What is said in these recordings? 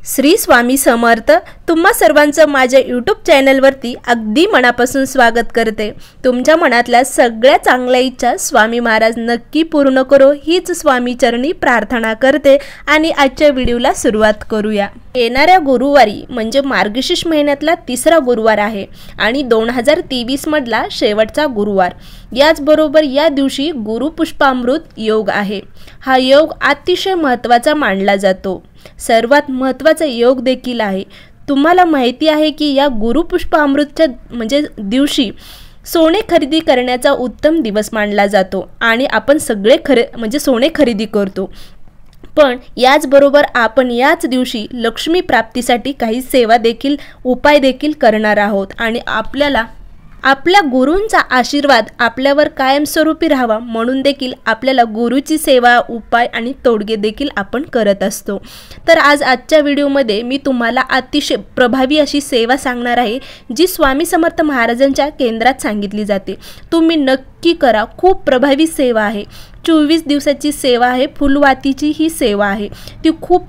श्री स्वामी समर्थ। तुम्हा सर्वांचं माझ्या यूट्यूब चॅनलवरती अगदी मनापासून स्वागत करते। तुमच्या मनातल्या सगळ्या चांगल्या इच्छा स्वामी महाराज नक्की पूर्ण करो हीच स्वामी चरणी प्रार्थना करते आणि आजच्या व्हिडिओला सुरुवात करूया। येणाऱ्या गुरुवारी म्हणजे मार्गशीर्ष महिन्यातला तिसरा गुरुवार आहे आणि 2023 मधला शेवटचा गुरुवार। याचबरोबर या दिवशी गुरुपुष्पामृत योग आहे। हा योग अतिशय महत्त्वाचा मानला जातो। सर्वात महत्त्वाचा योग देखील आहे। तुम्हाला माहिती आहे की या गुरुपुष्पामृतच्या म्हणजे दिवशी सोने खरेदी करण्याचा उत्तम दिवस मानला जातो आणि आपण सगळे सोने खरेदी करतो। पण याचबरोबर आपण याच दिवशी लक्ष्मी प्राप्तीसाठी काही सेवा देखील उपाय देखील करणार आहोत आणि आपल्या गुरूंचा आशीर्वाद आपल्यावर कायमस्वरूपी राहावा म्हणून देखील आपल्याला गुरुची सेवा उपाय आणि तोडगे देखील आपण करत असतो। तर आजच्या व्हिडिओमध्ये मी तुम्हाला अतिशय प्रभावी अशी सेवा सांगणार आहे जी स्वामी समर्थ महाराजांच्या केंद्रात सांगितली जाते। तुम्ही नक्की करा। खूप प्रभावी सेवा आहे। 24 दिवसाची सेवा आहे। फुलवातीची ही सेवा आहे। ती खूप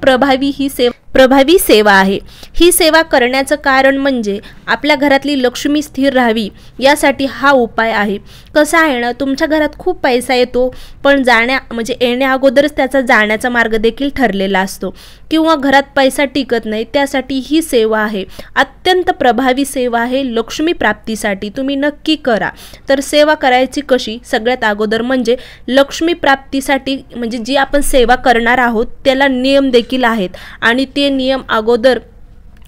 प्रभावी सेवा आहे। ही सेवा करण्याचं कारण म्हणजे आपल्या घरातली लक्ष्मी स्थिर राहावी यासाठी हा उपाय आहे। कसा आहे ना, तुमच्या घरात खूप पैसा येतो पण येण्या अगोदरच त्याचा जाण्याचा मार्ग देखील ठरलेला असतो किंवा घरात पैसा टिकत नाही, त्यासाठी ही सेवा आहे। अत्यंत प्रभावी सेवा आहे लक्ष्मी प्राप्तीसाठी। तुम्ही नक्की करा। तर सेवा करायची कशी? सगळ्यात अगोदर म्हणजे लक्ष्मी प्राप्तीसाठी म्हणजे जी आपण सेवा करणार आहोत त्याला नियम देखील आहेत आणि ते नियम अगोदर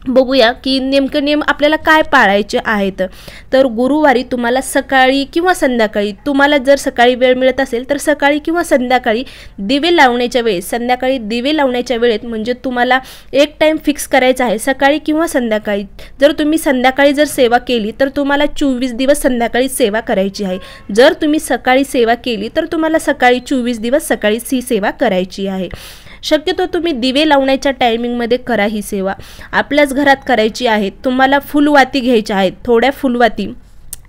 बघूया की नेमके नियम आपल्याला काय पाळायचे आहेत। तर गुरुवारी तुम्हाला सकाळी किंवा संध्याकाळी, तुम्हाला जर सकाळी वेळ मिळत असेल तर सकाळी किंवा संध्याकाळी दिवे लावण्याच्या वेळेस, संध्याकाळी दिवे लावण्याच्या वेळेत म्हणजे तुम्हाला एक टाइम फिक्स करायचा आहे, सकाळी किंवा संध्याकाळी। जर तुम्ही संध्याकाळी जर सेवा केली तर तुम्हाला 24 दिवस संध्याकाळी सेवा करायची आहे। जर तुम्ही सकाळी सेवा केली तर तुम्हाला सकाळी 24 दिवस सकाळीच ही सेवा करायची आहे। शक्यतो तुम्ही दिवे लावण्याच्या टायमिंगमध्ये करा ही सेवा। आपल्याच घरात करायची आहे। तुम्हाला फुलवाती घ्यायच्या आहेत, थोड्या फुलवाती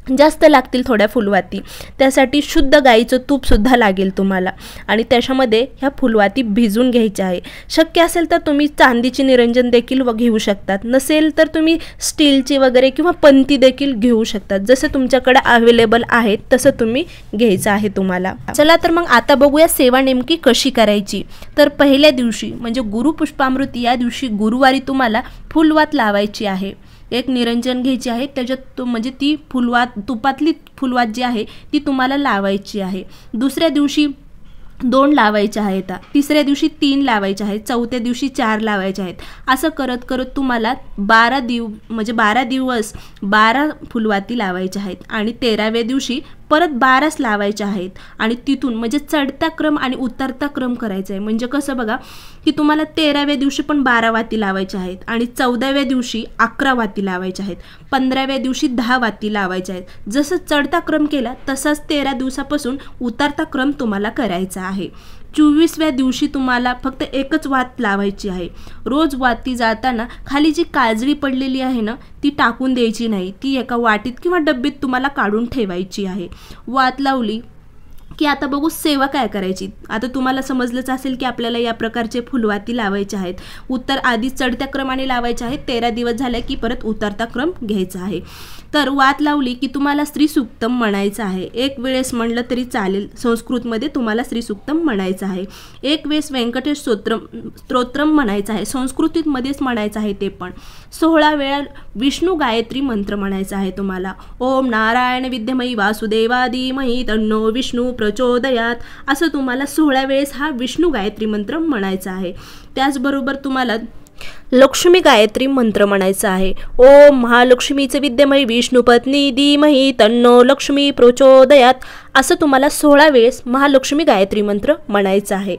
जास्त लागतील, थोड्या फुलवाती। त्यासाठी शुद्ध गाईचं तूप सुद्धा लागेल तुम्हाला आणि त्याच्यामध्ये ह्या फुलवाती भिजून घ्यायच्या आहे। शक्य असेल तर तुम्ही चांदीची निरंजन देखील घेऊ शकतात, नसेल तर तुम्ही स्टीलची वगैरे किंवा पंती देखील घेऊ शकतात। जसं तुमच्याकडे अवेलेबल आहे तसं तुम्ही घ्यायचं आहे तुम्हाला। चला तर मग आता बघूया सेवा नेमकी कशी करायची। तर पहिल्या दिवशी म्हणजे गुरुपुष्पामृत या दिवशी गुरुवारी तुम्हाला फुलवात लावायची आहे। एक निरंजन घ्यायची आहे, त्याच्यात म्हणजे ती तुपातली फुलवात जी आहे ती तुम्हाला लावायची आहे। दुसऱ्या दिवशी 2 लावायच्या आहेत, तिसऱ्या दिवशी 3 लावायच्या आहेत, चौथ्या दिवशी 4 लावायच्या आहेत। असं करत करत तुम्हाला 12 दिवस 12 फुलवाती लावायच्या आहेत आणि 13व्या दिवशी परत 12च लावायच्या आहेत आणि तिथून म्हणजे चढता क्रम आणि उतरता क्रम करायचा आहे। म्हणजे कसं बघा की तुम्हाला 13व्या दिवशी पण 12 वाती लावायच्या आहेत आणि 14व्या दिवशी 11 वाती लावायच्या आहेत, 15व्या दिवशी 10 वाती लावायच्या आहेत। जसं चढता क्रम केला तसाच 13 दिवसापासून उतरता क्रम तुम्हाला करायचा आहे। 24व्या दिवशी तुम्हाला फक्त एकच वात लावायची आहे। रोज वाती जाताना खाली जी काजळी पडलेली आहे ना ती टाकून द्यायची नाही, ती एका वाटीत किंवा डब्बीत तुम्हाला काढून ठेवायची आहे। वात लावली की आता बघू सेवा काय करायची। आता तुम्हाला समजलंच असेल की आपल्याला या प्रकारचे फुलवाती लावायचे आहेत। आधी चढत्या क्रमाने लावायचे आहेत, 13 दिवस झाले की परत उतरता क्रम घ्यायचा आहे। तर वात लावली की तुम्हाला श्री सूक्तम म्हणायचं आहे। एक वेळेस म्हणलं तरी चालेल, संस्कृतमध्ये तुम्हाला श्री सूक्तम म्हणायचं आहे। एक वेळेस व्यंकटेश स्तोत्रम म्हणायचं आहे, संस्कृतीमध्येच म्हणायचं आहे ते पण। 16 वेळा विष्णू गायत्री मंत्र म्हणायचा आहे तुम्हाला। ओम नारायण विद्यमयी वासुदेवा धीमहि तन्नो विष्णू प्रचोदयात, असं तुम्हाला 16 वेळेस हा विष्णू गायत्री मंत्र म्हणायचा आहे। त्याचबरोबर तुम्हाला लक्ष्मी गायत्री मंत्र म्हणायचा आहे। ओम महालक्ष्मीचे विद्यमयी विष्णुपत्नी धीमहि तन्नो लक्ष्मी प्रचोदयात, असं तुम्हाला 16 वेळेस महालक्ष्मी गायत्री मंत्र म्हणायचं आहे।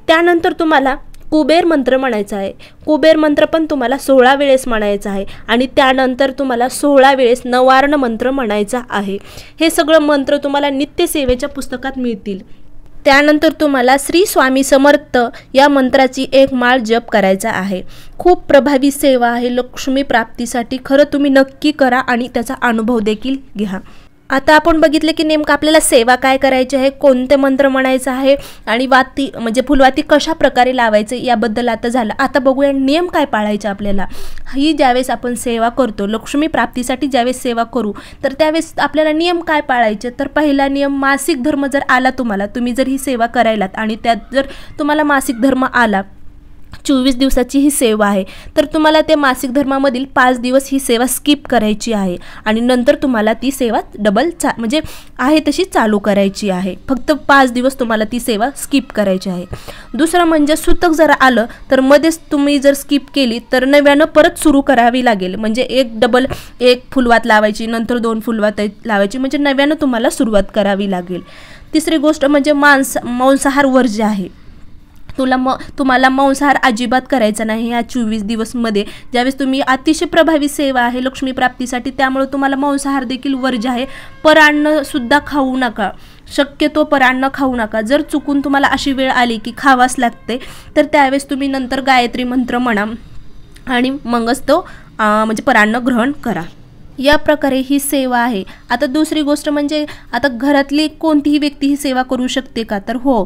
त्यानंतर तुम्हाला कुबेर मंत्र म्हणायचा आहे। कुबेर मंत्र पण तुम्हाला 16 वेळेस म्हणायचा आहे आणि त्यानंतर तुम्हाला 16 वेळेस नवार्ण मंत्र म्हणायचा आहे। हे सगळं मंत्र तुम्हाला नित्यसेवेच्या पुस्तकात मिळतील। त्यानंतर तुम्हाला श्री स्वामी समर्थ या मंत्राची एक माळ जप करायचा आहे। खूप प्रभावी सेवा आहे लक्ष्मी प्राप्तीसाठी। खरं तुम्ही नक्की करा आणि त्याचा अनुभव देखील घ्या। आता आपण बघितले की नेमकं आपल्याला सेवा काय करायची आहे, कोणते मंत्र म्हणायचं आहे आणि वाती म्हणजे फुलवाती कशा प्रकारे लावायचे याबद्दल आता झालं. आता बघूया नियम काय पाळायचे आपल्याला. ही ज्यावेळेस आपण सेवा करतो, लक्ष्मी प्राप्तीसाठी ज्यावेळेस सेवा करू तर त्यावेळेस आपल्याला नियम काय पाळायचे. तर पहिला नियम, मासिक धर्म जर आला तुम्हाला, तुम्ही जर ही सेवा करायलात आणि त्यात जर तुम्हाला मासिक धर्म आला, 24 दिवसाची ही सेवा आहे, तर तुम्हाला ते मासिक धर्मामधील 5 दिवस ही सेवा स्किप करायची आहे आणि नंतर तुम्हाला ती सेवा डबल म्हणजे आहे तशी चालू करायची आहे. फक्त 5 दिवस तुम्हाला ती सेवा स्किप करायची आहे. दुसरं म्हणजे सुतक जर आलं तर मध्येच तुम्ही जर स्किप केली तर नव्यानं परत सुरू करावी लागेल. म्हणजे एक फुलवात लावायची, नंतर 2 फुलवात लावायची, म्हणजे नव्यानं तुम्हाला सुरुवात करावी लागेल. तिसरी गोष्ट म्हणजे मांसाहार वर्ज्य आहे. तुम्हाला मांसाहार अजिबात करायचा नाही या 24 दिवसमध्ये. ज्यावेळेस तुम्ही अतिशय प्रभावी सेवा आहे लक्ष्मी प्राप्तीसाठी, त्यामुळे तुम्हाला मांसाहार देखील वर्ज्य आहे. परान्नसुद्धा खाऊ नका, शक्यतो परान्न खाऊ नका. जर चुकून तुम्हाला अशी वेळ आली की खावाच लागते तर त्यावेळेस तुम्ही नंतर गायत्री मंत्र म्हणा आणि मगच तो म्हणजे परान्न ग्रहण करा. या प्रकारे ही सेवा आहे. आता दुसरी गोष्ट म्हणजे आता घरातली कोणतीही व्यक्ती ही सेवा करू शकते का, तर हो,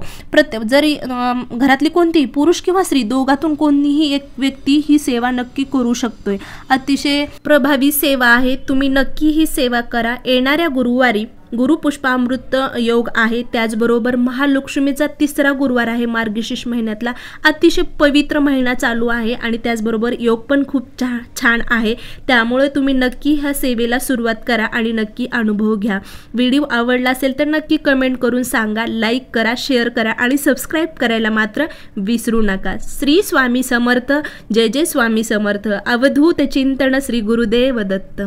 जरी घरातली कोणतीही पुरुष किंवा स्त्री दोघातून कोणीही एक व्यक्ती ही सेवा नक्की करू शकतोय. अतिशय प्रभावी सेवा आहे. तुम्ही नक्की ही सेवा करा. येणाऱ्या गुरुवारी गुरुपुष्पामृत योग आहे, त्याचबरोबर महालक्ष्मीचा 3रा गुरुवार आहे मार्गशीर्ष महिन्यातला. अतिशय पवित्र महिना चालू आहे आणि त्याचबरोबर योग पण खूप छान आहे. त्यामुळे तुम्ही नक्की ह्या सेवेला सुरुवात करा आणि नक्की अनुभव घ्या. व्हिडिओ आवडला असेल तर नक्की कमेंट करून सांगा, लाईक करा, शेअर करा आणि सबस्क्राईब करायला मात्र विसरू नका. श्री स्वामी समर्थ. जय जय स्वामी समर्थ. अवधूत चिंतन. श्री गुरुदेव दत्त.